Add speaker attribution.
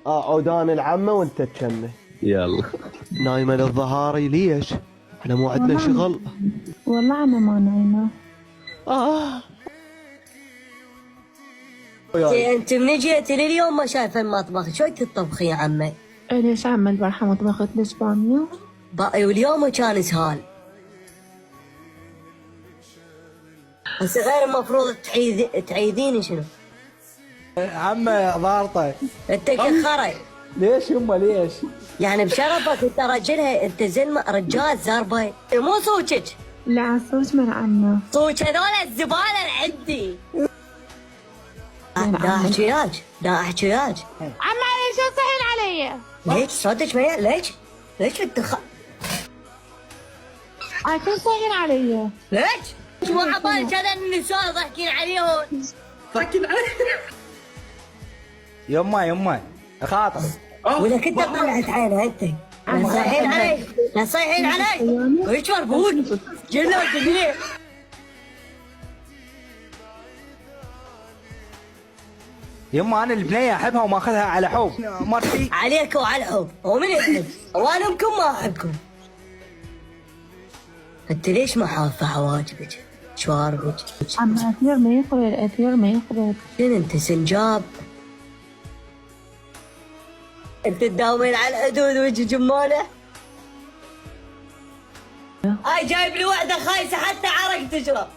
Speaker 1: عودان العمة وانت تشنه.
Speaker 2: يلا.
Speaker 1: نايمة للظهاري ليش؟ احنا مو عندنا شغل.
Speaker 3: والله عمي ما نايمة.
Speaker 4: انت من جيتي لليوم ما شايفه المطبخ، شو تطبخي يا عمي؟
Speaker 3: ليش عمي البارحة طبخت ليش بامية؟
Speaker 4: واليوم كان اسهال. بس غير المفروض تعيديني شنو؟
Speaker 5: عمه ضارطه.
Speaker 4: انت كخري.
Speaker 5: ليش يمه ليش؟
Speaker 4: يعني بشرفك انت رجلها، انت زلمه رجال زربي مو صوتك.
Speaker 3: لا صوت من عنا.
Speaker 4: صوت هذول الزباله اللي عندي. دا احكي وياك
Speaker 3: عمي ليش تصحين علي؟
Speaker 4: ليش صوتك ليش انت
Speaker 3: كيف تصحين علي؟
Speaker 4: ليش؟ مو عبالك هذا النساء ضحكين عليهم.
Speaker 5: ضحكين علي. يمه خاطر.
Speaker 4: ولا كنت طلعت عينها انت. لا صايحين علي ويش مربوط جنة الدنيا.
Speaker 5: يمه انا البنيه احبها وما اخذها على حب. مرتي
Speaker 4: عليك وعلى الحب، ومن يحب؟ وانا امكم ما احبكم. انت ليش ما حافه حواجبك شواربك؟
Speaker 3: عمي اثير ما يقبل.
Speaker 4: شنو انت سنجاب؟ انت تداومين على الحدود وجه جماله؟ هاي جايب لي وحده خايسه حتى عرق تشرب.